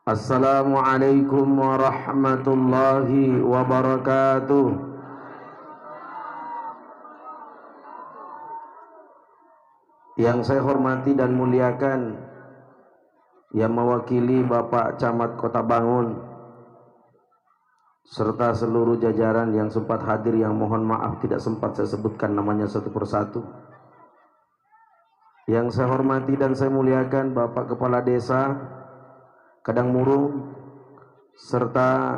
Assalamualaikum warahmatullahi wabarakatuh. Yang saya hormati dan muliakan, yang mewakili Bapak Camat Kota Bangun serta seluruh jajaran yang sempat hadir, yang mohon maaf tidak sempat saya sebutkan namanya satu persatu. Yang saya hormati dan saya muliakan Bapak Kepala Desa Kadang Murung serta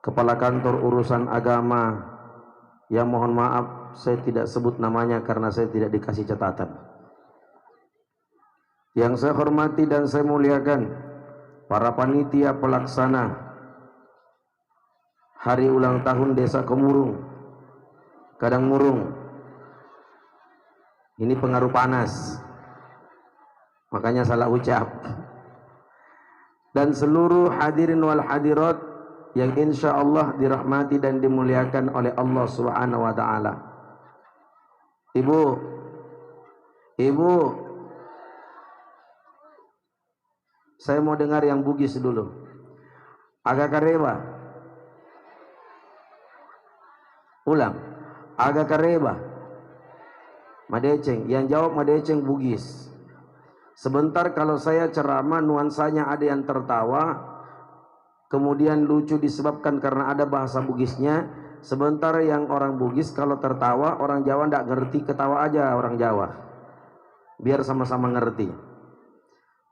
Kepala Kantor Urusan Agama yang mohon maaf saya tidak sebut namanya karena saya tidak dikasih catatan. Yang saya hormati dan saya muliakan para panitia pelaksana hari ulang tahun Desa Kemurung Kadang Murung. Ini pengaruh panas, makanya salah ucap. Dan seluruh hadirin wal hadirat yang insya Allah dirahmati dan dimuliakan oleh Allah Subhanahu wa Ta'ala. Ibu, saya mau dengar yang Bugis dulu. Agak kareba, ulang. Agak kareba, Madeceng. Yang jawab Madeceng Bugis. Sebentar kalau saya ceramah nuansanya ada yang tertawa, kemudian lucu disebabkan karena ada bahasa Bugisnya. Sebentar yang orang Bugis kalau tertawa, orang Jawa tidak ngerti, ketawa aja orang Jawa, biar sama-sama ngerti.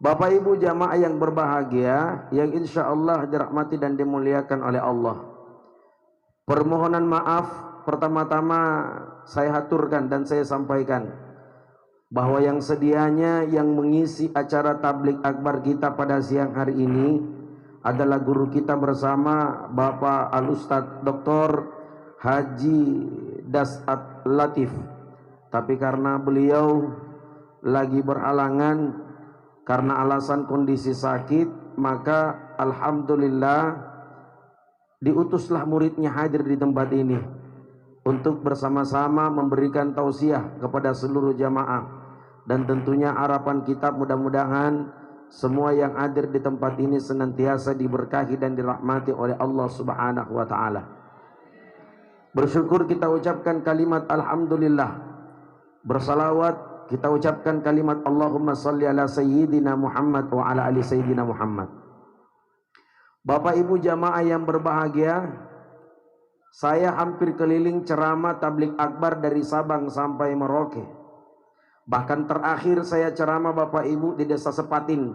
Bapak Ibu jamaah yang berbahagia, yang insya Allah dirahmati dan dimuliakan oleh Allah, permohonan maaf pertama-tama saya haturkan dan saya sampaikan bahwa yang sedianya yang mengisi acara tablik akbar kita pada siang hari ini adalah guru kita bersama Bapak Al-Ustadz Dr. Haji Dasat Latif. Tapi karena beliau lagi berhalangan karena alasan kondisi sakit, maka alhamdulillah diutuslah muridnya hadir di tempat ini untuk bersama-sama memberikan tausiah kepada seluruh jamaah. Dan tentunya harapan kita mudah-mudahan semua yang hadir di tempat ini senantiasa diberkahi dan dirahmati oleh Allah Subhanahu wa Ta'ala. Bersyukur kita ucapkan kalimat alhamdulillah, bersalawat kita ucapkan kalimat Allahumma salli ala sayyidina Muhammad wa ala ali sayyidina Muhammad. Bapak Ibu jamaah yang berbahagia, saya hampir keliling ceramah tablik akbar dari Sabang sampai Merauke. Bahkan terakhir saya ceramah Bapak Ibu di Desa Sepatin,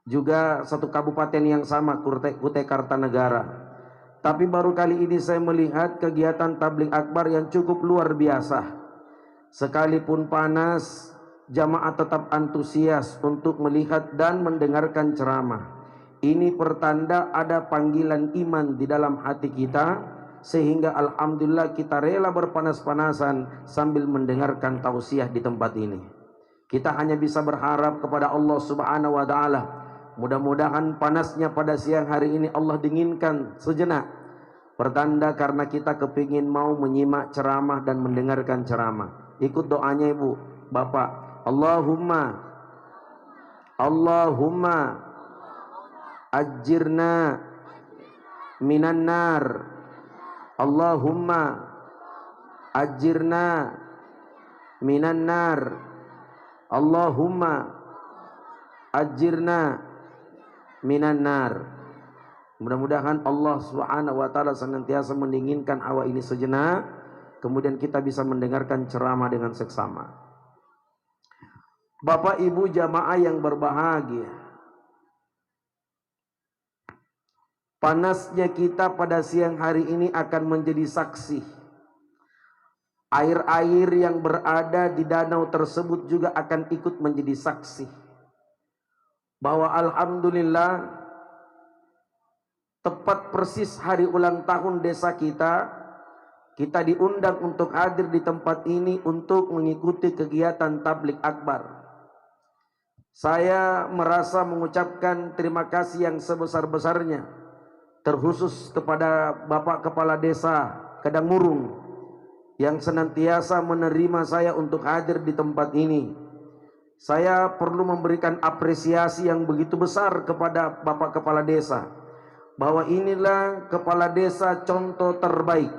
juga satu kabupaten yang sama, Kutai Kartanegara. Tapi baru kali ini saya melihat kegiatan tablik akbar yang cukup luar biasa. Sekalipun panas, jamaah tetap antusias untuk melihat dan mendengarkan ceramah. Ini pertanda ada panggilan iman di dalam hati kita, sehingga alhamdulillah kita rela berpanas-panasan sambil mendengarkan tausiah di tempat ini. Kita hanya bisa berharap kepada Allah Subhanahu wa Ta'ala, mudah-mudahan panasnya pada siang hari ini Allah dinginkan sejenak. Pertanda karena kita kepingin mau menyimak ceramah dan mendengarkan ceramah. Ikut doanya Ibu, Bapak. Allahumma ajirna minan nar. Allahumma ajirna minan nar. Allahumma ajirna minan nar. Mudah-mudahan Allah Subhanahu wa Ta'ala senantiasa mendinginkan hawa ini sejenak, kemudian kita bisa mendengarkan ceramah dengan seksama. Bapak Ibu jamaah yang berbahagia, panasnya kita pada siang hari ini akan menjadi saksi. Air-air yang berada di danau tersebut juga akan ikut menjadi saksi bahwa alhamdulillah tepat persis hari ulang tahun desa kita, kita diundang untuk hadir di tempat ini untuk mengikuti kegiatan tablik akbar. Saya merasa mengucapkan terima kasih yang sebesar-besarnya, terkhusus kepada Bapak Kepala Desa Kadang Murung yang senantiasa menerima saya untuk hadir di tempat ini. Saya perlu memberikan apresiasi yang begitu besar kepada Bapak Kepala Desa, bahwa inilah Kepala Desa contoh terbaik.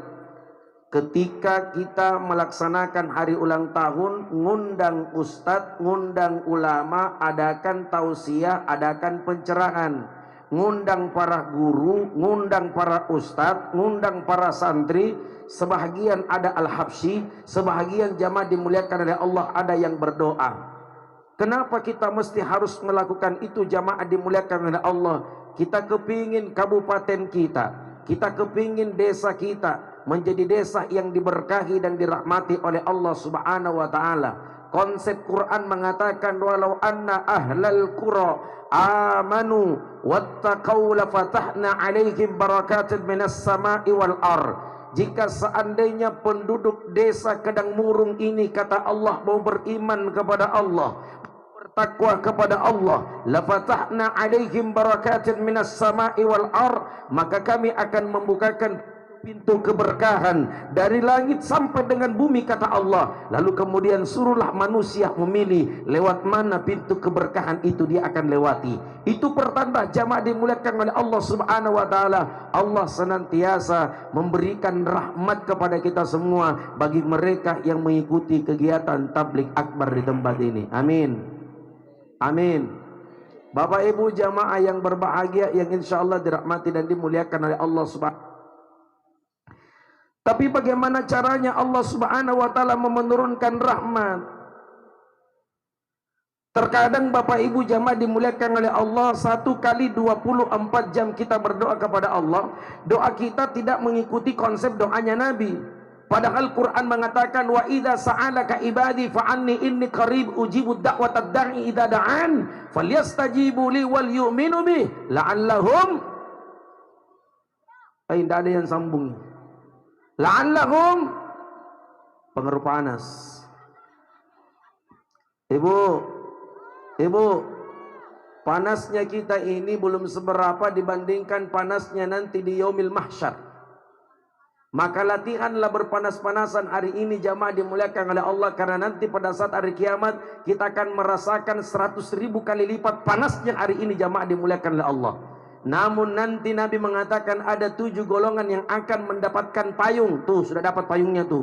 Ketika kita melaksanakan hari ulang tahun, ngundang ustadz, ngundang ulama, adakan tausiah, adakan pencerahan, ngundang para guru, ngundang para ustadz, ngundang para santri. Sebahagian ada al-habsyi, sebahagian jamaah dimuliakan oleh Allah, ada yang berdoa. Kenapa kita mesti harus melakukan itu, jamaah dimuliakan oleh Allah? Kita kepingin kabupaten kita kepingin desa kita menjadi desa yang diberkahi dan dirahmati oleh Allah Subhanahu wa taala. Konsep Quran mengatakan, walau anna ahlal qura amanu wattaqau la fatahna alaihim barakatin minas sama'i wal ard. Jika seandainya penduduk desa Kedang Murung ini, kata Allah, mau beriman kepada Allah, bertakwa kepada Allah, la fatahna alaihim barakatin minas sama'i wal ard, maka kami akan membukakan pintu keberkahan dari langit sampai dengan bumi, kata Allah. Lalu kemudian suruhlah manusia memilih lewat mana pintu keberkahan itu dia akan lewati. Itu pertanda jamaah dimuliakan oleh Allah Subhanahu wa taala. Allah senantiasa memberikan rahmat kepada kita semua bagi mereka yang mengikuti kegiatan tabligh akbar di tempat ini. Amin. Amin. Bapak Ibu jamaah yang berbahagia, yang insyaallah dirahmati dan dimuliakan oleh Allah Subhanahu. Tapi bagaimana caranya Allah Subhanahu wa taala menurunkan rahmat? Terkadang Bapak Ibu jamaah dimuliakan oleh Allah, 1 kali 24 jam kita berdoa kepada Allah, doa kita tidak mengikuti konsep doanya Nabi. Padahal Quran mengatakan, wa idza sa'alaka ibadi fa'anni inni qarib ujibu da'watad da'i idza da'an falyastajibu li wal yu'minu bih la'allahum. Tidak ada yang sambung. La'allahum, pengaruh panas. Ibu, panasnya kita ini belum seberapa dibandingkan panasnya nanti di yaumil mahsyar. Maka latihanlah berpanas-panasan hari ini jamaah dimuliakan oleh Allah, karena nanti pada saat hari kiamat kita akan merasakan 100.000 kali lipat panasnya hari ini jamaah dimuliakan oleh Allah. Namun nanti Nabi mengatakan ada 7 golongan yang akan mendapatkan payung. Tuh, sudah dapat payungnya tuh.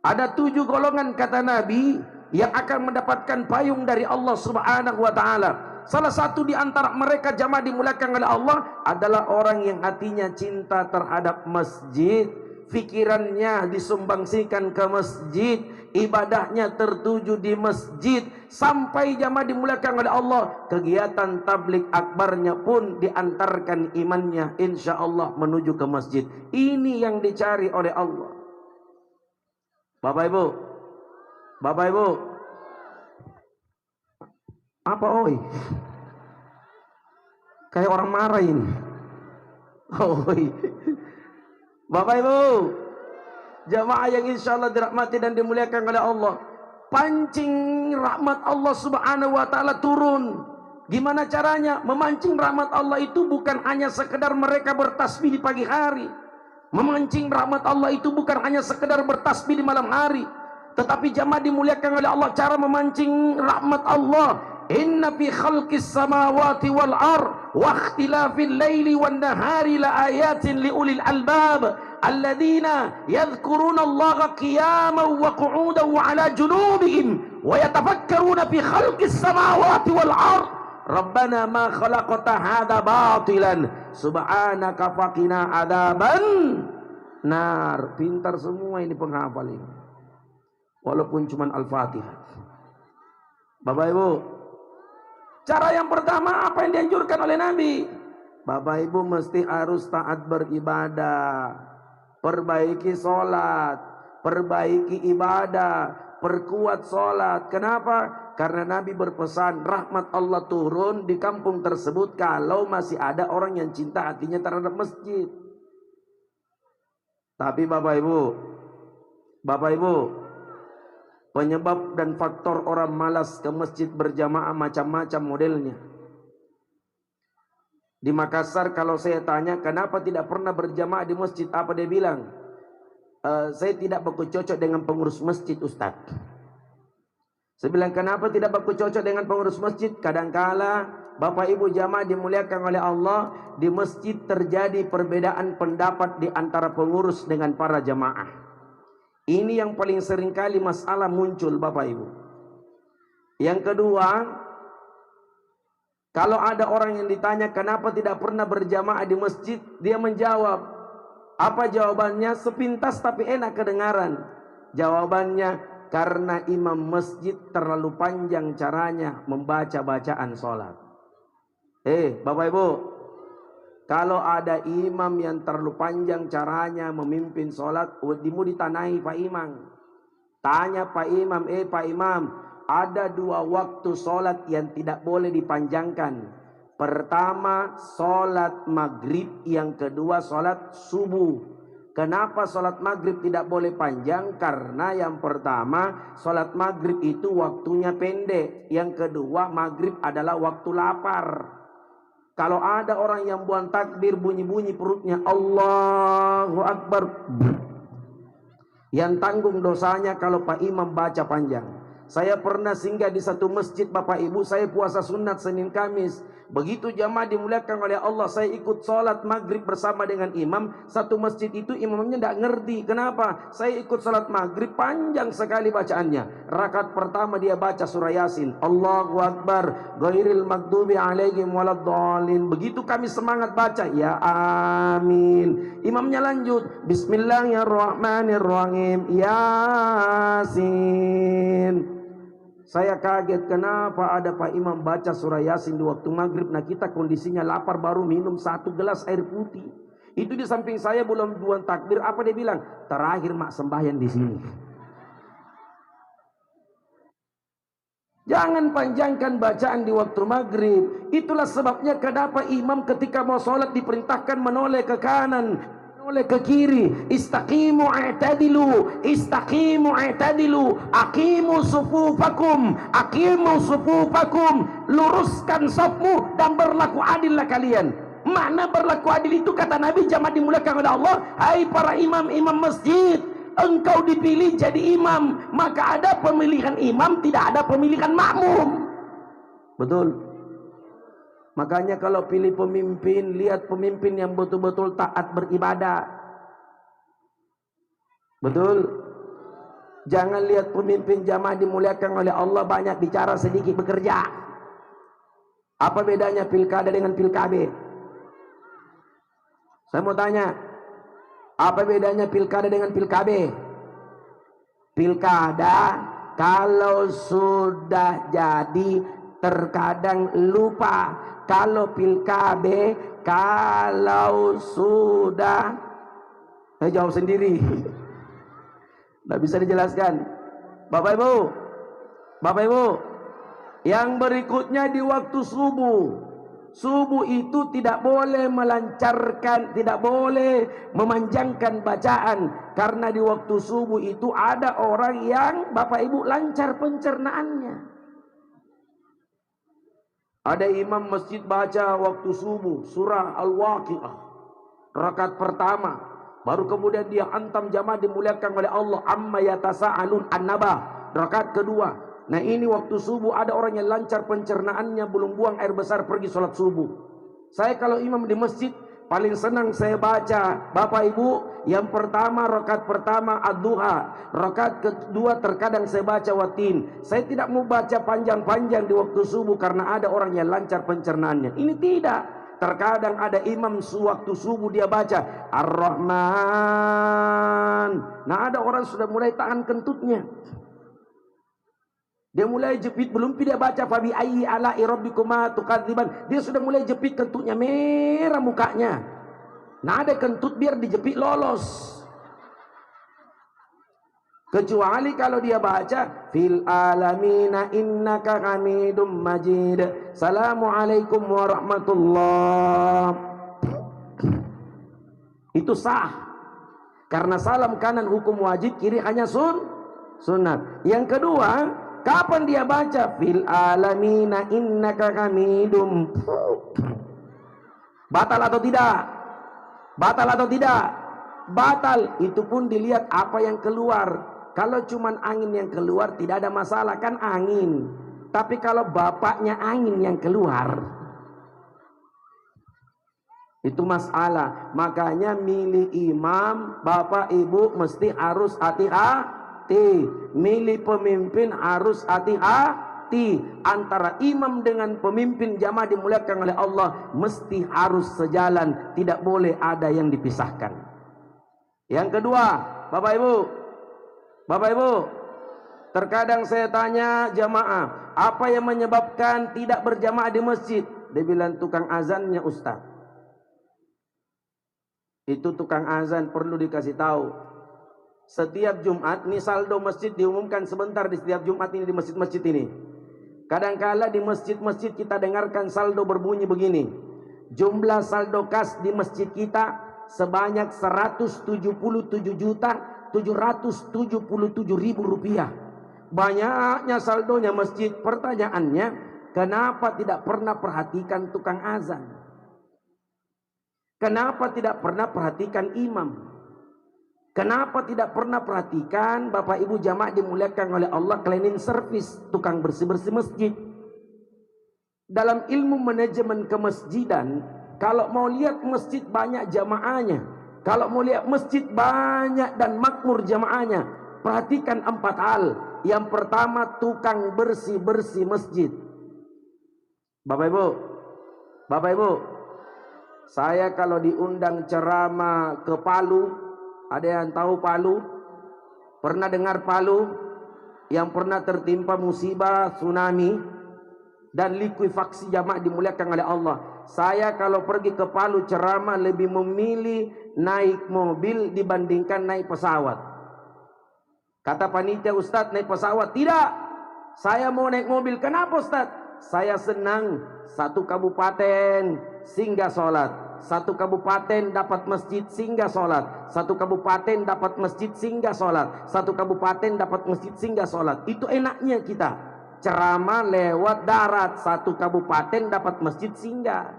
Ada 7 golongan kata Nabi yang akan mendapatkan payung dari Allah Subhanahu wa taala. Salah satu di antara mereka jamaah dimuliakan oleh Allah adalah orang yang hatinya cinta terhadap masjid, pikirannya disumbangsikan ke masjid, ibadahnya tertuju di masjid, sampai jamaah dimuliakan oleh Allah, kegiatan tabligh akbarnya pun diantarkan imannya insyaallah menuju ke masjid. Ini yang dicari oleh Allah. Bapak Ibu, apa oi? Kayak orang marah ini. Oi. Bapak Ibu, jamaah yang insyaallah dirahmati dan dimuliakan oleh Allah, pancing rahmat Allah Subhanahu wa taala turun. Gimana caranya? Memancing rahmat Allah itu bukan hanya sekedar mereka bertasbih di pagi hari. Memancing rahmat Allah itu bukan hanya sekedar bertasbih di malam hari. Tetapi jamaah dimuliakan oleh Allah, cara memancing rahmat Allah, inna fi khalqis samawati wal ard wa ikhtilafil laili wan nahari la ayatin liulil albab alladzina yadhkuruna Allaha qiyaman wa qu'udan wa ala junubihim wa yatafakkaruna fi khalqis samawati wal ard rabbana ma khalaqta hadza batilan subhanaka faqina adzaban nar. Pintar semua ini penghafal ini, walaupun cuman Al-Fatihah. Bapak Ibu, cara yang pertama apa yang dianjurkan oleh Nabi? Bapak Ibu mesti harus taat beribadah, perbaiki sholat, perbaiki ibadah, perkuat sholat. Kenapa? Karena Nabi berpesan rahmat Allah turun di kampung tersebut kalau masih ada orang yang cinta hatinya terhadap masjid. Tapi Bapak Ibu, penyebab dan faktor orang malas ke masjid berjamaah macam-macam modelnya. Di Makassar kalau saya tanya kenapa tidak pernah berjamaah di masjid, apa dia bilang? Saya tidak bercocok dengan pengurus masjid, Ustaz. Saya bilang, kenapa tidak baku cocok dengan pengurus masjid? Kadangkala Bapak Ibu jamaah dimuliakan oleh Allah, di masjid terjadi perbedaan pendapat di antara pengurus dengan para jamaah. Ini yang paling sering kali masalah muncul Bapak Ibu. Yang kedua, kalau ada orang yang ditanya kenapa tidak pernah berjamaah di masjid, dia menjawab. Apa jawabannya? Sepintas tapi enak kedengaran. Jawabannya, karena imam masjid terlalu panjang caranya membaca bacaan sholat. Bapak Ibu, kalau ada imam yang terlalu panjang caranya memimpin sholat, mau ditanai Pak Imam. Tanya Pak Imam, Pak Imam, ada 2 waktu sholat yang tidak boleh dipanjangkan. Pertama, sholat maghrib. Yang kedua, sholat subuh. Kenapa sholat maghrib tidak boleh panjang? Karena yang pertama, sholat maghrib itu waktunya pendek. Yang kedua, maghrib adalah waktu lapar. Kalau ada orang yang buang takbir, bunyi-bunyi perutnya, Allahu Akbar, yang tanggung dosanya kalau Pak Imam baca panjang. Saya pernah singgah di satu masjid Bapak Ibu, saya puasa sunat Senin Kamis. Begitu jamaah dimuliakan oleh Allah, saya ikut sholat maghrib bersama dengan imam. Satu masjid itu imamnya tidak ngerti. Kenapa? Saya ikut sholat maghrib, panjang sekali bacaannya. Rakaat pertama dia baca surah Yasin, Allahu Akbar, ghairil maghdubi alaihim waladdallin. Begitu kami semangat baca, ya amin. Imamnya lanjut, Bismillahirrahmanirrahim, Yasin. Saya kaget, kenapa ada Pak Imam baca surah Yasin di waktu maghrib. Nah kita kondisinya lapar, baru minum 1 gelas air putih. Itu di samping saya belum buang takbir. Apa dia bilang? Terakhir mak sembahyang di sini. Jangan panjangkan bacaan di waktu maghrib. Itulah sebabnya kenapa imam ketika mau sholat diperintahkan menoleh ke kanan, oleh ke kiri. Istaqimu i'tadilu, istaqimu i'tadilu, aqimu sufufakum, luruskan safmu dan berlaku adillah kalian. Makna berlaku adil itu kata Nabi, jamaah dimuliakan oleh Allah, hai para imam-imam masjid, engkau dipilih jadi imam, maka ada pemilihan imam, tidak ada pemilihan makmum. Betul. Makanya kalau pilih pemimpin, lihat pemimpin yang betul-betul taat beribadah. Betul? Jangan lihat pemimpin jamaah dimuliakan oleh Allah banyak bicara sedikit bekerja. Apa bedanya pilkada dengan pilkabe? Saya mau tanya, apa bedanya pilkada dengan pilkabe? Pilkada kalau sudah jadi terkadang lupa. Kalau pilkabe, kalau sudah, saya jawab sendiri, tidak bisa dijelaskan. Bapak Ibu, yang berikutnya di waktu subuh. Subuh itu tidak boleh melancarkan, tidak boleh memanjangkan bacaan, karena di waktu subuh itu ada orang yang Bapak Ibu lancar pencernaannya. Ada imam masjid baca waktu subuh surah Al-Waqiah rakaat pertama, baru kemudian dia antam jamaah dimuliakan oleh Allah, amma yatasa'alun an-naba rakaat kedua. Nah ini waktu subuh ada orang yang lancar pencernaannya, belum buang air besar pergi sholat subuh. Saya kalau imam di masjid paling senang saya baca Bapak Ibu, yang pertama rakaat pertama ad-duha, rakaat kedua terkadang saya baca watin. Saya tidak mau baca panjang-panjang di waktu subuh karena ada orang yang lancar pencernaannya. Ini tidak. Terkadang ada imam waktu subuh dia baca Ar-Rahman. Nah ada orang sudah mulai tahan kentutnya, dia mulai jepit, belum dia baca fabi ayyi ala'i rabbikuma tukadziban, dia sudah mulai jepit kentutnya, merah mukanya. Nah ada kentut biar dijepit lolos. Kecuali kalau dia baca fil alamina innaka hamidum majid, assalamualaikum warahmatullah, itu sah. Karena salam kanan hukum wajib, kiri hanya sunat. Yang kedua, kapan dia baca fil alamina innaka hamidum, batal atau tidak? Batal atau tidak? Batal. Itu pun dilihat apa yang keluar. Kalau cuman angin yang keluar tidak ada masalah, kan angin. Tapi kalau bapaknya angin yang keluar, itu masalah. Makanya milih imam, bapak ibu mesti harus hati-hati. Milih pemimpin harus hati-hati. Antara imam dengan pemimpin jamaah dimuliakan oleh Allah mesti harus sejalan, tidak boleh ada yang dipisahkan. Yang kedua, bapak ibu, terkadang saya tanya jamaah, apa yang menyebabkan tidak berjamaah di masjid? Dia bilang tukang azannya ustaz. Itu tukang azan perlu dikasih tahu. Setiap Jumat, ini saldo masjid diumumkan sebentar di setiap Jumat ini di masjid-masjid ini. Kadangkala di masjid-masjid kita dengarkan saldo berbunyi begini. Jumlah saldo kas di masjid kita sebanyak 177.777.000 rupiah. Banyaknya saldonya masjid. Pertanyaannya, kenapa tidak pernah perhatikan tukang azan? Kenapa tidak pernah perhatikan imam? Kenapa tidak pernah perhatikan bapak ibu jamaah dimuliakan oleh Allah, cleaning service, tukang bersih-bersih masjid? Dalam ilmu manajemen kemasjidan, kalau mau lihat masjid banyak jamaahnya, kalau mau lihat masjid banyak dan makmur jamaahnya, perhatikan 4 hal. Yang pertama, tukang bersih-bersih masjid. Bapak ibu, saya kalau diundang ceramah ke Palu, ada yang tahu Palu? Pernah dengar Palu? Yang pernah tertimpa musibah tsunami dan likuifaksi jamaah dimuliakan oleh Allah. Saya kalau pergi ke Palu ceramah lebih memilih naik mobil dibandingkan naik pesawat. Kata panitia, Ustadz naik pesawat? Tidak, saya mau naik mobil. Kenapa Ustadz? Saya senang satu kabupaten singgah sholat, satu kabupaten dapat masjid singgah sholat, satu kabupaten dapat masjid singgah sholat, satu kabupaten dapat masjid singgah sholat. Itu enaknya kita ceramah lewat darat, satu kabupaten dapat masjid singgah.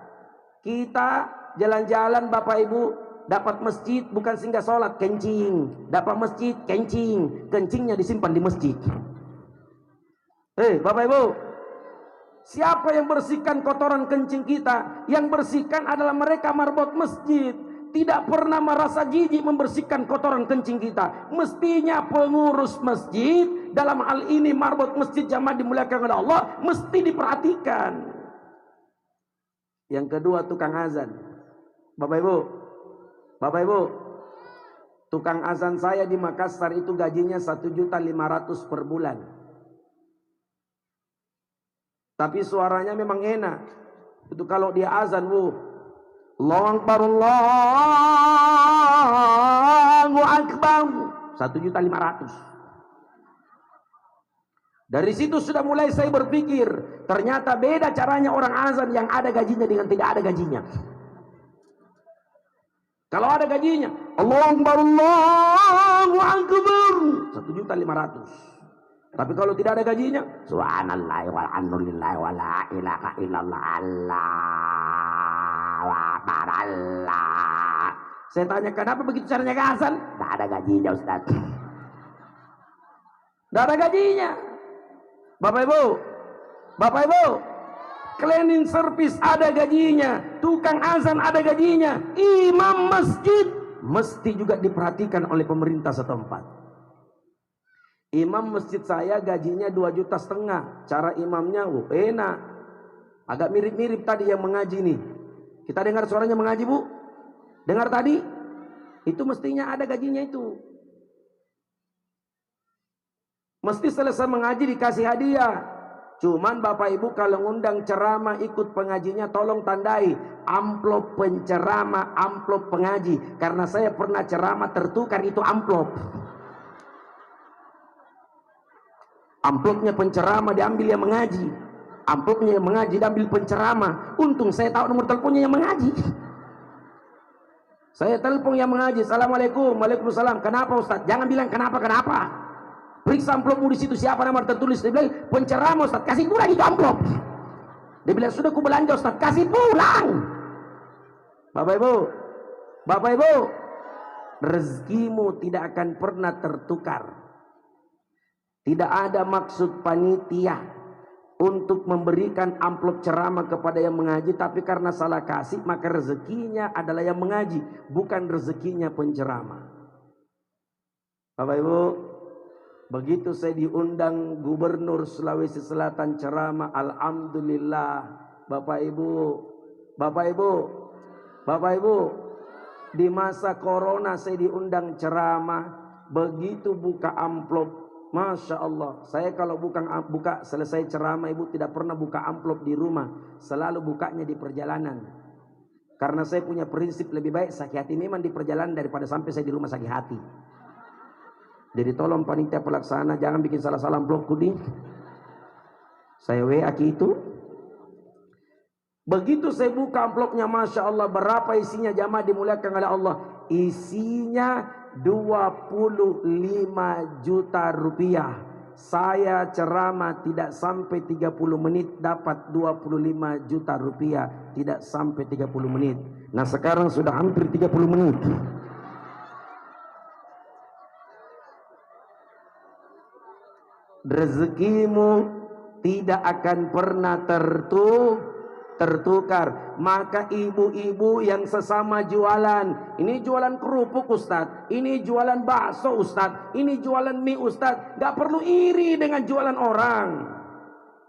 Kita jalan-jalan bapak ibu dapat masjid bukan singgah sholat, kencing. Dapat masjid, kencing. Kencingnya disimpan di masjid. Bapak ibu, siapa yang bersihkan kotoran kencing kita? Yang bersihkan adalah mereka marbot masjid. Tidak pernah merasa jijik membersihkan kotoran kencing kita. Mestinya pengurus masjid, dalam hal ini marbot masjid jamaah dimuliakan oleh Allah, mesti diperhatikan. Yang kedua, tukang azan. Bapak ibu, tukang azan saya di Makassar itu gajinya 1.500.000 per bulan. Tapi suaranya memang enak. Itu kalau dia azan, Allahu Akbar, Allahu Akbar, 1.500.000. Dari situ sudah mulai saya berpikir, ternyata beda caranya orang azan yang ada gajinya dengan tidak ada gajinya. Kalau ada gajinya, Allahu Akbar, Allahu Akbar, 1.500.000. Tapi kalau tidak ada gajinya, subhanallah walhamdulillah wala ilaha illallah, Allahu akbar, Allah. Saya tanya, kenapa begitu caranya azan? Tidak ada gajinya Ustaz. Tidak ada gajinya. Bapak ibu, cleaning service ada gajinya, tukang azan ada gajinya, imam masjid mesti juga diperhatikan oleh pemerintah setempat. Imam masjid saya gajinya 2,5 juta. Cara imamnya enak. Agak mirip-mirip tadi yang mengaji nih. Kita dengar suaranya mengaji, Bu? Dengar tadi? Itu mestinya ada gajinya itu. Mesti selesai mengaji dikasih hadiah. Cuman Bapak Ibu kalau ngundang ceramah ikut pengajinya, tolong tandai amplop penceramah, amplop pengaji. Karena saya pernah ceramah tertukar itu amplop. Amplopnya penceramah diambil yang mengaji, amplopnya yang mengaji diambil penceramah. Untung saya tahu nomor teleponnya yang mengaji. Saya telepon yang mengaji, Assalamualaikum. Waalaikumsalam. Kenapa Ustaz? Jangan bilang kenapa. Periksa amplopmu di situ, siapa nomor tertulis. Dia bilang penceramah Ustaz, kasih pulang itu amplop. Dia bilang sudah ku belanja Ustaz, kasih pulang. Bapak Ibu, rezekimu tidak akan pernah tertukar. Tidak ada maksud panitia untuk memberikan amplop ceramah kepada yang mengaji, tapi karena salah kasih maka rezekinya adalah yang mengaji, bukan rezekinya penceramah. Bapak Ibu, begitu saya diundang Gubernur Sulawesi Selatan ceramah, alhamdulillah. Bapak Ibu, di masa corona saya diundang ceramah, begitu buka amplop, Masya Allah, saya kalau buka selesai ceramah, Ibu tidak pernah buka amplop di rumah, selalu bukanya di perjalanan. Karena saya punya prinsip lebih baik sakit hati memang di perjalanan daripada sampai saya di rumah sakit hati. Jadi tolong panitia pelaksana jangan bikin salah-salah amplopku di saya WA itu. Begitu saya buka amplopnya, Masya Allah, berapa isinya jamaah dimuliakan oleh Allah? Isinya 25 juta rupiah. Saya ceramah tidak sampai 30 menit dapat 25 juta rupiah, tidak sampai 30 menit. Nah sekarang sudah hampir 30 menit. Rezekimu tidak akan pernah tertukar. Maka ibu-ibu yang sesama jualan, ini jualan kerupuk Ustaz, ini jualan bakso Ustaz, ini jualan mie Ustaz, gak perlu iri dengan jualan orang,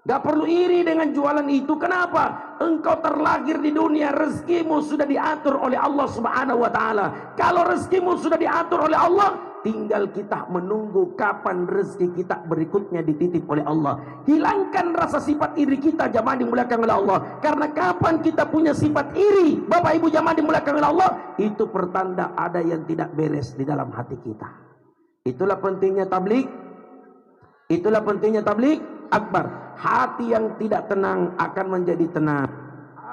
gak perlu iri dengan jualan itu. Kenapa? Engkau terlahir di dunia, rezekimu sudah diatur oleh Allah Subhanahu wa ta'ala. Kalau rezekimu sudah diatur oleh Allah, tinggal kita menunggu kapan rezeki kita berikutnya dititip oleh Allah. Hilangkan rasa sifat iri kita jamaah dimuliakan oleh Allah. Karena kapan kita punya sifat iri, Bapak Ibu jamaah dimuliakan oleh Allah, itu pertanda ada yang tidak beres di dalam hati kita. Itulah pentingnya tabligh. Itulah pentingnya tabligh akbar. Hati yang tidak tenang akan menjadi tenang.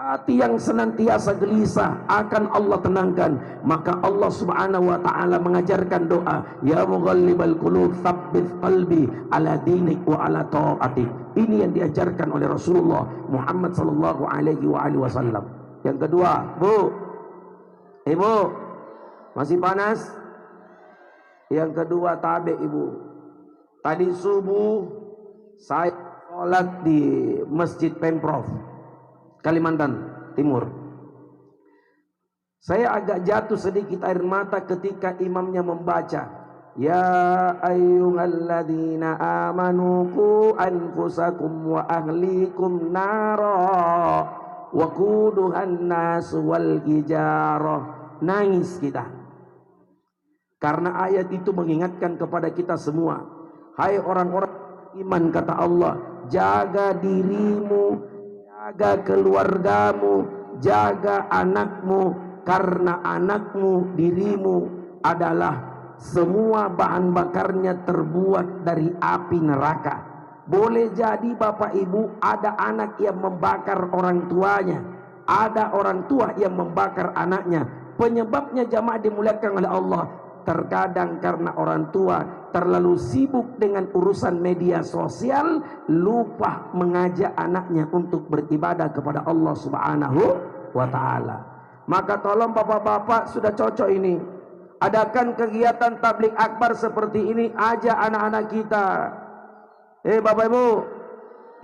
Hati yang senantiasa gelisah akan Allah tenangkan. Maka Allah Subhanahu wa ta'ala mengajarkan doa, ya mughallibal qulub tsabbit qalbi ala dinik wa ala ta'atik. Ini yang diajarkan oleh Rasulullah Muhammad sallallahu alaihi wasallam. Yang kedua, Bu, Ibu, masih panas? Yang kedua tabe Ibu. Tadi subuh saya sholat di Masjid Pemprov Kalimantan Timur. Saya agak jatuh sedikit air mata ketika imamnya membaca, ya ayyuhalladzina amanu qu anfusakum wa ahlikum nara wa quduhan nas wal hijarah. Nangis kita karena ayat itu mengingatkan kepada kita semua, hai orang-orang iman, kata Allah, jaga dirimu, jaga keluargamu, jaga anakmu, karena anakmu, dirimu adalah semua bahan bakarnya terbuat dari api neraka. Boleh jadi Bapak Ibu ada anak yang membakar orang tuanya, ada orang tua yang membakar anaknya. Penyebabnya jamaah dimuliakan oleh Allah, terkadang karena orang tua terlalu sibuk dengan urusan media sosial, lupa mengajak anaknya untuk beribadah kepada Allah Subhanahu wa ta'ala. Maka tolong bapak-bapak, sudah cocok ini, adakan kegiatan tabligh akbar seperti ini, ajak anak-anak kita. Bapak Ibu,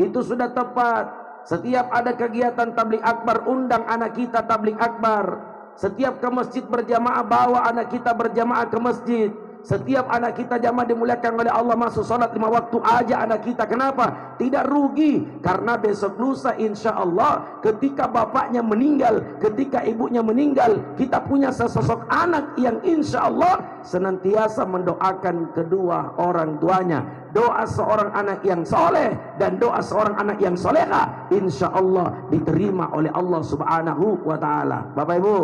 itu sudah tepat. Setiap ada kegiatan tabligh akbar, undang anak kita tabligh akbar. Setiap ke masjid berjamaah, bawa anak kita berjamaah ke masjid. Setiap anak kita jamaah dimuliakan oleh Allah masuk salat 5 waktu, aja anak kita. Kenapa? Tidak rugi, karena besok lusa insya Allah ketika bapaknya meninggal, ketika ibunya meninggal, kita punya sesosok anak yang insya Allah senantiasa mendoakan kedua orang tuanya. Doa seorang anak yang soleh dan doa seorang anak yang soleha insya Allah diterima oleh Allah Subhanahu wa ta'ala. Bapak Ibu,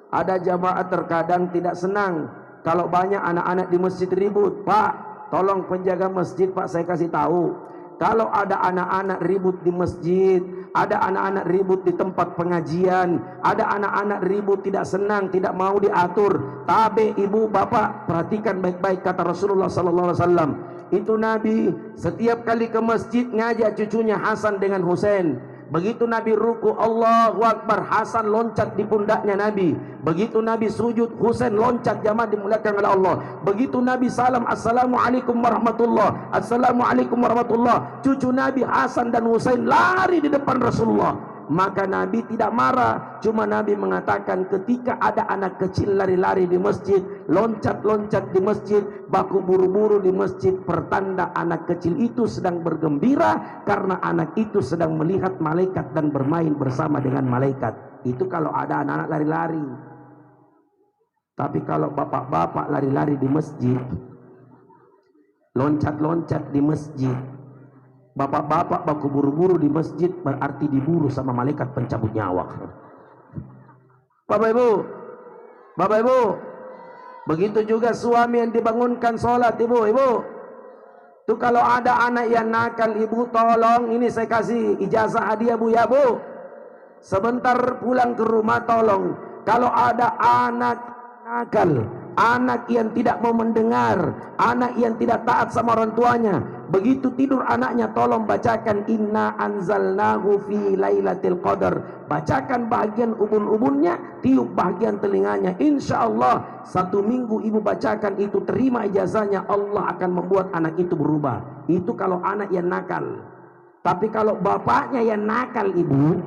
ada jamaah terkadang tidak senang kalau banyak anak-anak di masjid ribut. Pak, tolong penjaga masjid, Pak, saya kasih tahu, kalau ada anak-anak ribut di masjid, ada anak-anak ribut di tempat pengajian, ada anak-anak ribut tidak senang, tidak mau diatur, tabe ibu bapak, perhatikan baik-baik kata Rasulullah sallallahu alaihi wasallam. Itu Nabi setiap kali ke masjid ngajak cucunya Hasan dengan Husain. Begitu Nabi ruku, Allahu Akbar, Hasan loncat di pundaknya Nabi. Begitu Nabi sujud, Husain loncat, jamaah dimuliakan oleh Allah. Begitu Nabi salam, Assalamualaikum warahmatullah, Assalamualaikum warahmatullah, cucu Nabi Hasan dan Husain lari di depan Rasulullah. Maka Nabi tidak marah, cuma Nabi mengatakan ketika ada anak kecil lari-lari di masjid, loncat-loncat di masjid, baku buru-buru di masjid, pertanda anak kecil itu sedang bergembira karena anak itu sedang melihat malaikat dan bermain bersama dengan malaikat. Itu kalau ada anak-anak lari-lari. Tapi kalau bapak-bapak lari-lari di masjid, loncat-loncat di masjid, bapak-bapak baku buru-buru di masjid, berarti diburu sama malaikat pencabut nyawa. Bapak Ibu, begitu juga suami yang dibangunkan sholat, ibu. Itu kalau ada anak yang nakal, ibu tolong, ini saya kasih ijazah hadiah bu ya bu. Sebentar pulang ke rumah tolong, kalau ada anak nakal, anak yang tidak mau mendengar, anak yang tidak taat sama orang tuanya, begitu tidur anaknya tolong bacakan inna anzalnahu fi lailatul qadar, bacakan bagian ubun-ubunnya, tiup bagian telinganya, insya Allah 1 minggu ibu bacakan itu, terima ijazahnya, Allah akan membuat anak itu berubah. Itu kalau anak yang nakal. Tapi kalau bapaknya yang nakal, ibu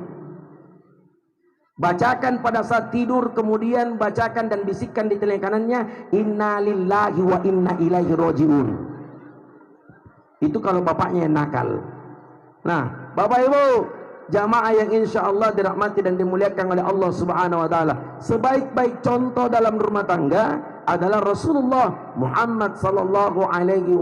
bacakan pada saat tidur, kemudian bacakan dan bisikkan di telinga kanannya, inna lillahi wa inna ilaihi rojiun. Itu kalau bapaknya yang nakal. Nah, Bapak Ibu, jamaah yang insya Allah dirahmati dan dimuliakan oleh Allah Subhanahu wa Ta'ala, sebaik-baik contoh dalam rumah tangga adalah Rasulullah Muhammad sallallahu alaihi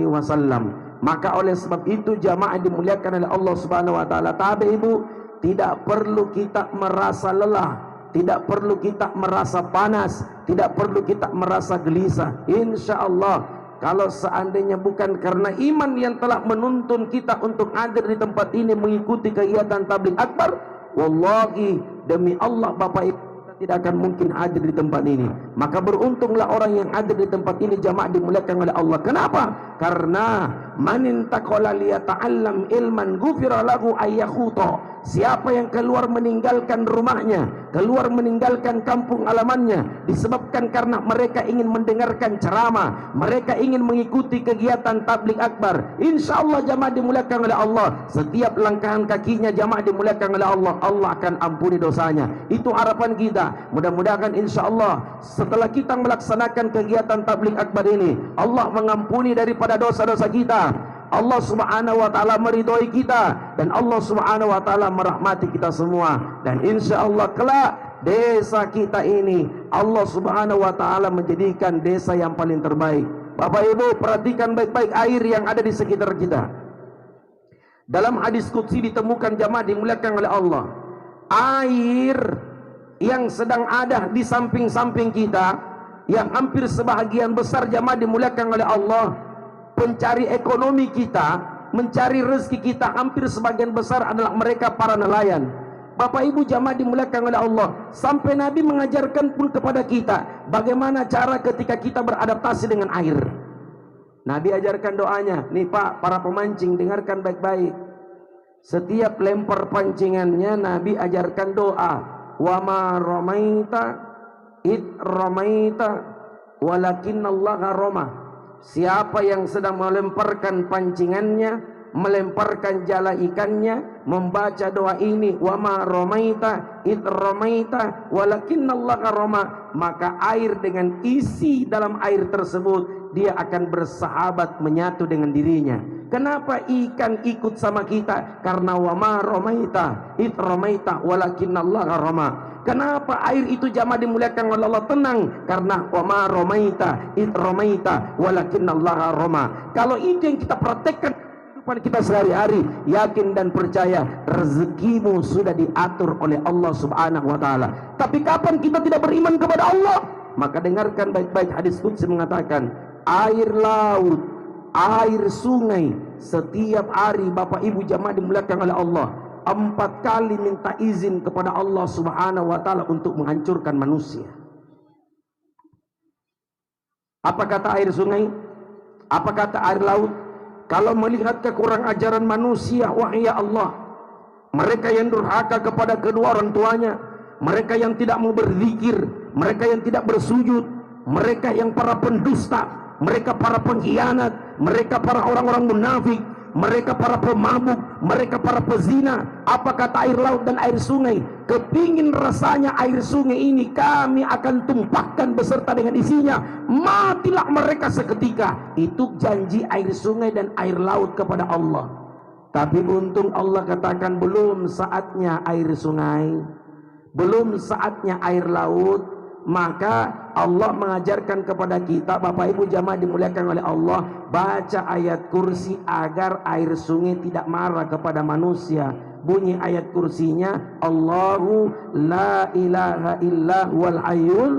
wasallam. Maka oleh sebab itu jamaah dimuliakan oleh Allah Subhanahu wa Ta'ala, tabi ibu, tidak perlu kita merasa lelah, tidak perlu kita merasa panas, tidak perlu kita merasa gelisah. Insya Allah, kalau seandainya bukan karena iman yang telah menuntun kita untuk hadir di tempat ini mengikuti kegiatan tabligh akbar, wallahi demi Allah Bapak Ibu, tidak akan mungkin hadir di tempat ini. Maka beruntunglah orang yang hadir di tempat ini, jamaah dimuliakan oleh Allah. Kenapa? Karena manin taqala liyata'allam ilman ghufira lahu ayyakhuta. Siapa yang keluar meninggalkan rumahnya, keluar meninggalkan kampung halamannya, disebabkan karena mereka ingin mendengarkan ceramah, mereka ingin mengikuti kegiatan tabligh akbar, insya Allah jamaah dimuliakan oleh Allah, setiap langkahan kakinya jamaah dimuliakan oleh Allah, Allah akan ampuni dosanya. Itu harapan kita. Mudah-mudahan insya Allah setelah kita melaksanakan kegiatan tabligh akbar ini, Allah mengampuni daripada dosa-dosa kita, Allah Subhanahu wa Ta'ala meridhoi kita, dan Allah Subhanahu wa Ta'ala merahmati kita semua. Dan insya Allah kelak desa kita ini Allah Subhanahu wa Ta'ala menjadikan desa yang paling terbaik. Bapak Ibu, perhatikan baik-baik air yang ada di sekitar kita. Dalam hadis qudsi ditemukan jamaah dimuliakan oleh Allah, air yang sedang ada di samping-samping kita, yang hampir sebahagian besar jamaah dimuliakan oleh Allah, pencari ekonomi kita, mencari rezeki kita, hampir sebagian besar adalah mereka para nelayan. Bapak Ibu jamaah dimuliakan oleh Allah, sampai Nabi mengajarkan pun kepada kita bagaimana cara ketika kita beradaptasi dengan air. Nabi ajarkan doanya. Nih Pak, para pemancing dengarkan baik-baik. Setiap lempar pancingannya Nabi ajarkan doa, wa ma ramaita id ramaita walakinallaha rama. Siapa yang sedang melemparkan pancingannya, melemparkan jala ikannya, membaca doa ini, wa ma ramaita id ramaita walakinallaha rama, maka air dengan isi dalam air tersebut dia akan bersahabat menyatu dengan dirinya. Kenapa ikan ikut sama kita? Karena wa ma ramaita id ramaita walakinallaha rama. Kenapa air itu jamaah dimuliakan oleh Allah tenang? Karena wa ma ramaita id ramaita walakinallaha rama. Kalau itu yang kita praktekkan kehidupan kita sehari-hari, yakin dan percaya rezekimu sudah diatur oleh Allah Subhanahu wa Ta'ala. Tapi kapan kita tidak beriman kepada Allah? Maka dengarkan baik-baik, hadis qudsi mengatakan, air laut, air sungai, setiap hari Bapak Ibu jamaah dimuliakan oleh Allah 4 kali minta izin kepada Allah Subhanahu wa Ta'ala untuk menghancurkan manusia. Apa kata air sungai? Apa kata air laut? Kalau melihat kekurang ajaran manusia, wahai Allah, mereka yang durhaka kepada kedua orang tuanya, mereka yang tidak mau berzikir, mereka yang tidak bersujud, mereka yang para pendusta, mereka para pengkhianat, mereka para orang-orang munafik, mereka para pemabuk, mereka para pezina. Apa kata air laut dan air sungai? Kepingin rasanya air sungai ini kami akan tumpahkan beserta dengan isinya, matilah mereka seketika. Itu janji air sungai dan air laut kepada Allah. Tapi untung Allah katakan belum saatnya air sungai, belum saatnya air laut. Maka Allah mengajarkan kepada kita, Bapak Ibu jamaah dimuliakan oleh Allah, baca ayat kursi agar air sungai tidak marah kepada manusia. Bunyi ayat kursinya, Allahu la ilaha illa huwal hayyul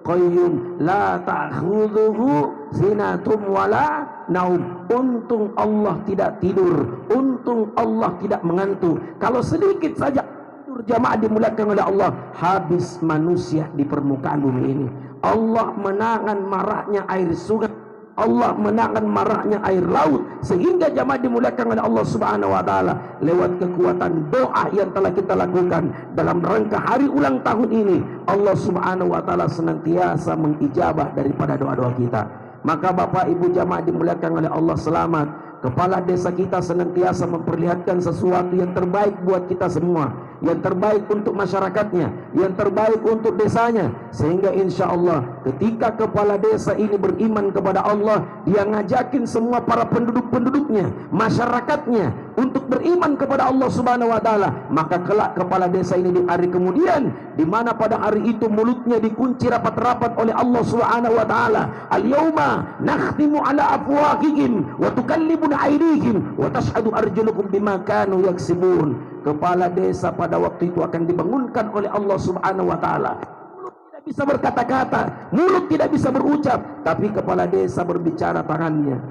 qayyum la ta'khudhuhu sinatun wala naum. Untung Allah tidak tidur, untung Allah tidak mengantuk. Kalau sedikit saja tidur jamaah dimuliakan oleh Allah, habis manusia di permukaan bumi ini. Allah menahan marahnya air sungai, Allah menahan marahnya air laut, sehingga jamaah dimuliakan oleh Allah Subhanahu wa taala lewat kekuatan doa yang telah kita lakukan dalam rangka hari ulang tahun ini. Allah Subhanahu wa taala senantiasa mengijabah daripada doa-doa kita. Maka Bapak Ibu jamaah dimuliakan oleh Allah, selamat kepala desa kita senantiasa memperlihatkan sesuatu yang terbaik buat kita semua, yang terbaik untuk masyarakatnya, yang terbaik untuk desanya, sehingga insya Allah ketika kepala desa ini beriman kepada Allah, dia ngajakin semua para penduduk-penduduknya, masyarakatnya untuk beriman kepada Allah Subhanahu wa taala. Maka kelak kepala desa ini di hari kemudian, di mana pada hari itu mulutnya dikunci rapat-rapat oleh Allah Subhanahu wa taala. Al-yauma nakhtimu ala afwahihim wa tukallibuna aydihim wa tashhadu arjulukum bima kanu yaksibun. Kepala desa pada waktu itu akan dibangunkan oleh Allah Subhanahu wa taala. Mulut tidak bisa berkata-kata, mulut tidak bisa berucap, tapi kepala desa berbicara tangannya.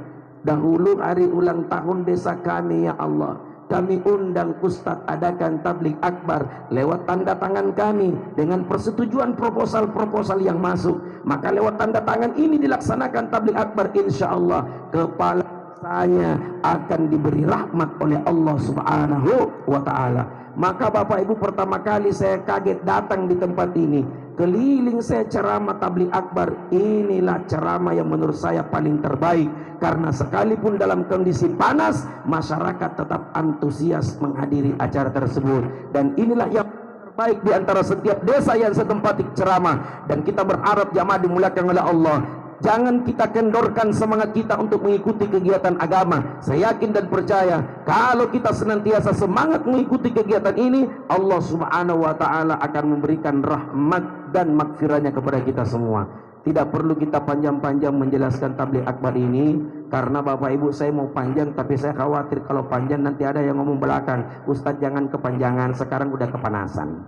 Dahulu hari ulang tahun desa kami ya Allah, kami undang Ustadz adakan tabligh akbar lewat tanda tangan kami dengan persetujuan proposal-proposal yang masuk. Maka lewat tanda tangan ini dilaksanakan tabligh akbar, insya Allah kepala saya akan diberi rahmat oleh Allah Subhanahu wa taala. Maka Bapak Ibu, pertama kali saya kaget datang di tempat ini, keliling saya ceramah tabligh akbar. Inilah ceramah yang menurut saya paling terbaik, karena sekalipun dalam kondisi panas, masyarakat tetap antusias menghadiri acara tersebut. Dan inilah yang terbaik di antara setiap desa yang saya tempati ceramah. Dan kita berharap jamaah dimuliakan oleh Allah, jangan kita kendorkan semangat kita untuk mengikuti kegiatan agama. Saya yakin dan percaya kalau kita senantiasa semangat mengikuti kegiatan ini, Allah Subhanahu wa taala akan memberikan rahmat dan magfirahnya kepada kita semua. Tidak perlu kita panjang-panjang menjelaskan tabligh akbar ini, karena Bapak Ibu saya mau panjang, tapi saya khawatir kalau panjang nanti ada yang ngomong belakang, Ustadz jangan kepanjangan, sekarang udah kepanasan.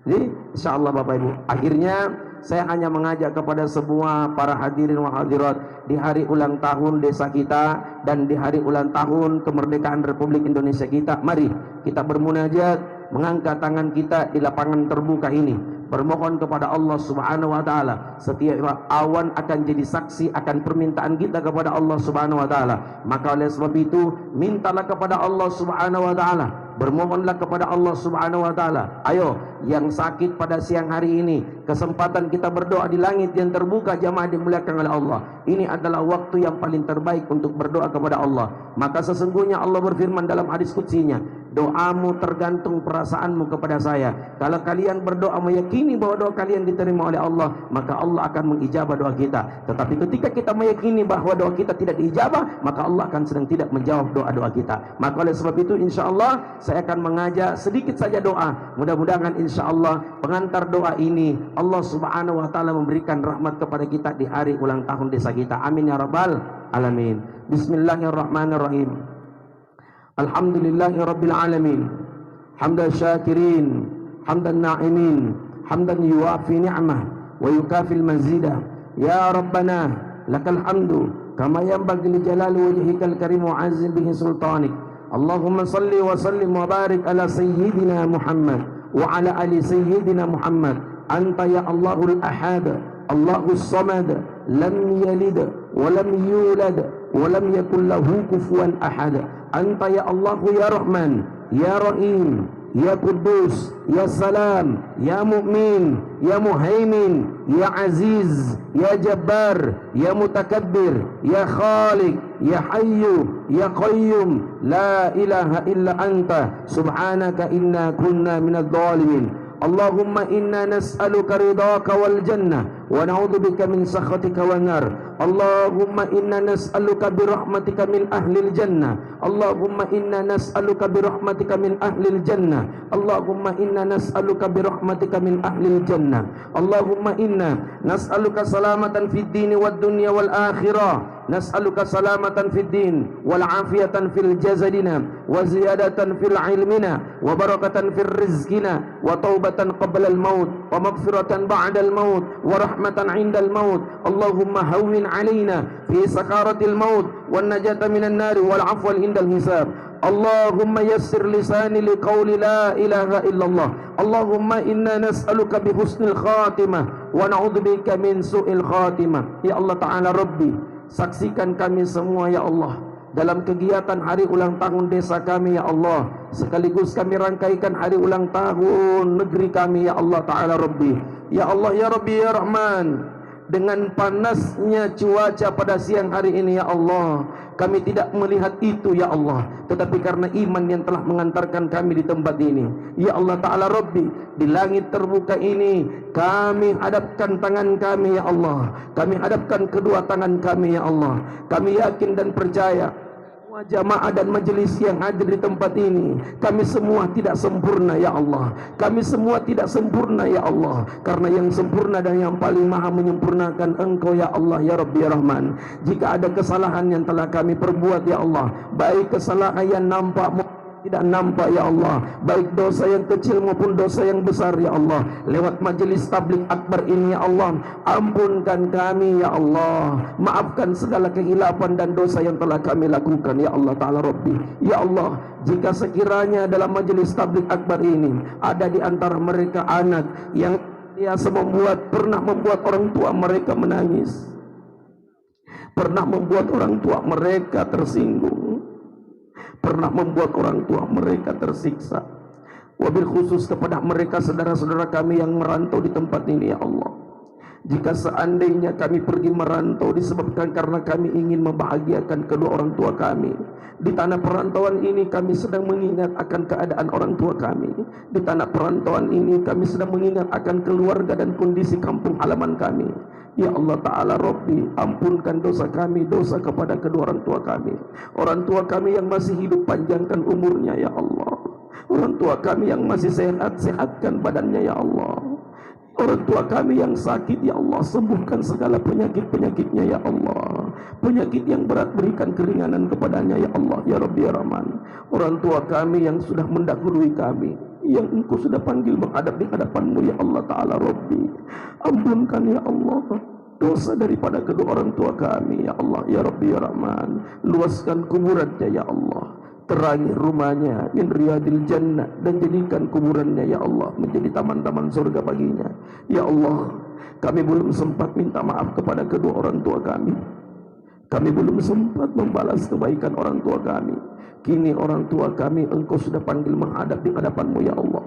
Jadi insyaallah Bapak Ibu, akhirnya saya hanya mengajak kepada semua para hadirin wa hadirat di hari ulang tahun desa kita dan di hari ulang tahun kemerdekaan Republik Indonesia kita, mari kita bermunajat, mengangkat tangan kita di lapangan terbuka ini, bermohon kepada Allah Subhanahu wa taala. Setiap awan akan jadi saksi akan permintaan kita kepada Allah Subhanahu wa taala. Maka oleh sebab itu, mintalah kepada Allah Subhanahu wa taala, bermohonlah kepada Allah Subhanahu wa taala. Ayo yang sakit pada siang hari ini, kesempatan kita berdoa di langit yang terbuka jamaah dimuliakan oleh Allah. Ini adalah waktu yang paling terbaik untuk berdoa kepada Allah. Maka sesungguhnya Allah berfirman dalam hadis qudsinya, doamu tergantung perasaanmu kepada saya. Kalau kalian berdoa meyakini bahwa doa kalian diterima oleh Allah, maka Allah akan mengijabah doa kita. Tetapi ketika kita meyakini bahwa doa kita tidak diijabah, maka Allah akan sedang tidak menjawab doa-doa kita. Maka oleh sebab itu insya Allah saya akan mengajak sedikit saja doa. Mudah-mudahan insya Allah pengantar doa ini Allah Subhanahu wa taala memberikan rahmat kepada kita di hari ulang tahun desa kita. Amin ya rabbal alamin. Bismillahirrahmanirrahim. Alhamdulillahi rabbil alamin. Hamdan syakirin, hamdan na'imin, hamdan yuwafi ni'mah wa yukafil mazidah. Ya Rabbana lakal hamdu kama yanbaghi li jalali wajhikal karim wa 'azzi bihi sultanik. Allahumma salli wa sallim wa barik ala sayyidina Muhammad wa ala ali sayyidina Muhammad. Anta ya Allahul ahad, Allahus samad, lam yalid wa lam yulad wa lam yakul lahu kufuwan ahad. Anta ya Allah ya Rahman ya Rahim, ya Kudus, ya Salam, ya Mu'min, ya Muhaimin, ya Aziz, ya Jabbar, ya Mutakabbir, ya Khaliq, ya Hayyu, ya Qayyum, la ilaha illa anta subhanaka inna kunna minadh dhalimin. Allahumma inna nas'aluka ridhaka wal jannah wa na'udzubika min sakhatika wan nar. Allahumma inna nas'aluka bi rahmatika min ahlil jannah. Allahumma inna nas'aluka bi rahmatika min ahlil jannah. Allahumma inna nas'aluka bi rahmatika min ahlil jannah. Allahumma inna nas'aluka salamatan fid dini wad dunya wal akhirah. Nas'aluka salamatan fid din wal afiyatan fil jasadina wa ziyadatan fil ilmina wa barakatan fil rizqina wa taubatan qabla al maut wa maghfiratan ba'da al maut wa rahmatan 'inda al maut. Allahumma hawwin 'alaina fi sakaratil maut wan najata minan nar wal 'afwa 'inda al hisab. Allahumma yassir lisani liqauli la ilaha illallah. Allahumma inna nas'aluka bi husnil khatimah wa na'udzubika min su'il khatimah. Ya Allah Ta'ala Rabbi, saksikan kami semua ya Allah dalam kegiatan hari ulang tahun desa kami ya Allah, sekaligus kami rangkaikan hari ulang tahun negeri kami ya Allah Ta'ala Rabbi. Ya Allah ya Rabbi ya Rahman, dengan panasnya cuaca pada siang hari ini ya Allah, kami tidak melihat itu ya Allah, tetapi karena iman yang telah mengantarkan kami di tempat ini ya Allah Ta'ala Rabbi, di langit terbuka ini kami hadapkan tangan kami ya Allah, kami hadapkan kedua tangan kami ya Allah. Kami yakin dan percaya jamaah dan majelis yang hadir di tempat ini, kami semua tidak sempurna ya Allah, kami semua tidak sempurna ya Allah, karena yang sempurna dan yang paling maha menyempurnakan Engkau ya Allah ya Rabbi ya Rahman. Jika ada kesalahan yang telah kami perbuat ya Allah, baik kesalahan yang nampak maupun tidak nampak ya Allah, baik dosa yang kecil maupun dosa yang besar ya Allah, lewat majelis tabligh akbar ini ya Allah, ampunkan kami ya Allah, maafkan segala kehilapan dan dosa yang telah kami lakukan ya Allah Ta'ala Rabbi. Ya Allah, jika sekiranya dalam majelis tabligh akbar ini ada di antara mereka anak yang biasa pernah membuat orang tua mereka menangis, pernah membuat orang tua mereka tersinggung, pernah membuat orang tua mereka tersiksa, wabil khusus kepada mereka saudara-saudara kami yang merantau di tempat ini ya Allah. Jika seandainya kami pergi merantau disebabkan karena kami ingin membahagiakan kedua orang tua kami, di tanah perantauan ini kami sedang mengingat akan keadaan orang tua kami, di tanah perantauan ini kami sedang mengingat akan keluarga dan kondisi kampung halaman kami. Ya Allah Ta'ala Rabbi, ampunkan dosa kami, dosa kepada kedua orang tua kami yang masih hidup, panjangkan umurnya ya Allah. Orang tua kami yang masih sehat, sehatkan badannya ya Allah. Orang tua kami yang sakit ya Allah, sembuhkan segala penyakit-penyakitnya ya Allah. Penyakit yang berat berikan keringanan kepadanya ya Allah ya Rabbi ya Rahman. Orang tua kami yang sudah mendahului kami, yang Engkau sudah panggil menghadap di hadapan-Mu ya Allah Ta'ala Rabbi, ampunkan ya Allah dosa daripada kedua orang tua kami ya Allah ya Rabbi ya Rahman. Luaskan kuburannya ya Allah, terangi rumahnya min riyadil jannah, dan jadikan kuburannya ya Allah menjadi taman-taman surga baginya ya Allah. Kami belum sempat minta maaf kepada kedua orang tua kami, kami belum sempat membalas kebaikan orang tua kami. Kini orang tua kami Engkau sudah panggil menghadap di hadapan-Mu ya Allah.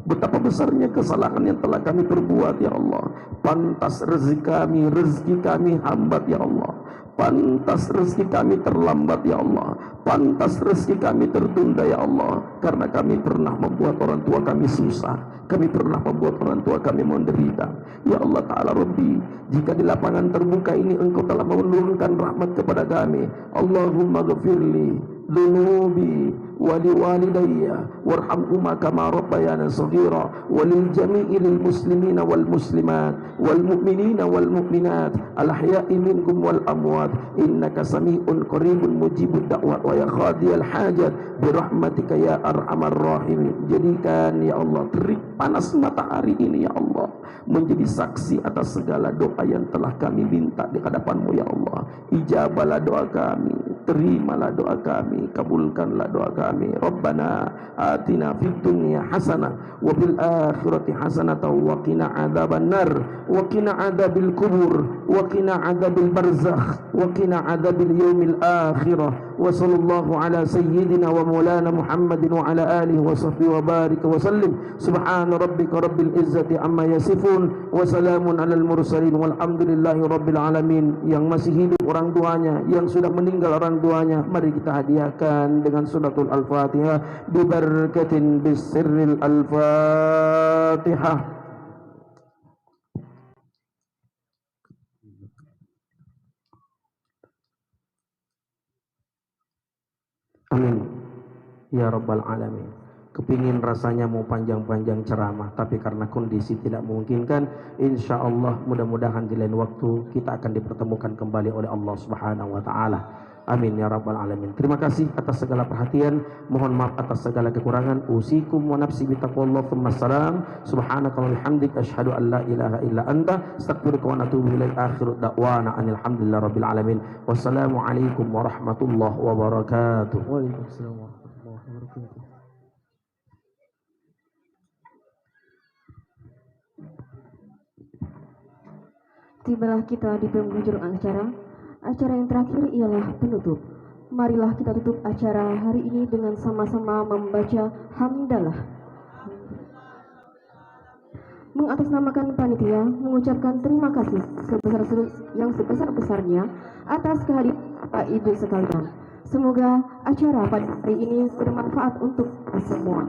Betapa besarnya kesalahan yang telah kami perbuat ya Allah. Pantas rezeki kami hambat ya Allah. Pantas rezeki kami terlambat ya Allah. Pantas rezeki kami tertunda ya Allah, karena kami pernah membuat orang tua kami susah, kami pernah membuat orang tua kami menderita ya Allah Ta'ala Rabbi. Jika di lapangan terbuka ini Engkau telah menurunkan rahmat kepada kami, Allahumma ghafirli dunubi wali walidayya warhamhuma kama rabbayana saghira walil jami'i lil muslimina wal muslimat wal mu'minina wal mu'minat al ahya'i minkum wal amwat innaka sami'un qaribun mujibud da'wat wa ya qadiyal hajat bi rahmatika ya arhamar rahimin. Jadikan ya Allah terik panas matahari ini ya Allah menjadi saksi atas segala doa yang telah kami minta di hadapan-Mu ya Allah. Ijabalah doa kami, terimalah doa kami, kabulkanlah doa kami. Rabbana atina fid dunya hasanah wa fil akhirati hasanah wa qina adzaban nar wa qina adzabil kubur wa qina adzabil barzakh wa qina adzabil yaumil akhirah wa sallallahu ala sayyidina wa maulana Muhammadin wa ala alihi wa sahbihi wa barika wa sallim. Subhana rabbika rabbil izzati amma yasifun wa salamun alal mursalin walhamdulillahi rabbil alamin. Yang masih hidup orang tuanya, yang sudah meninggal orang tuanya, mari kita hadiahkan dengan suratul Al-Fatihah bi barakatin bisirril Al-Fatihah. Amin ya rabbal alamin. Kepingin rasanya mau panjang-panjang ceramah, tapi karena kondisi tidak memungkinkan, insya Allah mudah-mudahan di lain waktu kita akan dipertemukan kembali oleh Allah Subhanahu wa taala. Amin ya rabbal alamin. Terima kasih atas segala perhatian, mohon maaf atas segala kekurangan. Usikum wa nafsi bi taqwallah. Tsummassalam. Subhanaka wa bihamdik asyhadu an la ilaha illa anta astaghfiruka wa atubu ilaik. Akhiru da'wana anil hamdulillahi rabbil alamin. Wassalamu alaikum warahmatullahi wabarakatuh. Waalaikumsalam warahmatullahi wabarakatuh. Tibalah kita di penghujung acara. Acara yang terakhir ialah penutup. Marilah kita tutup acara hari ini dengan sama-sama membaca hamdalah. Mengatasnamakan panitia mengucapkan terima kasih yang sebesar-besarnya atas kehadiran Bapak Ibu sekalian. Semoga acara pada hari ini bermanfaat untuk semua.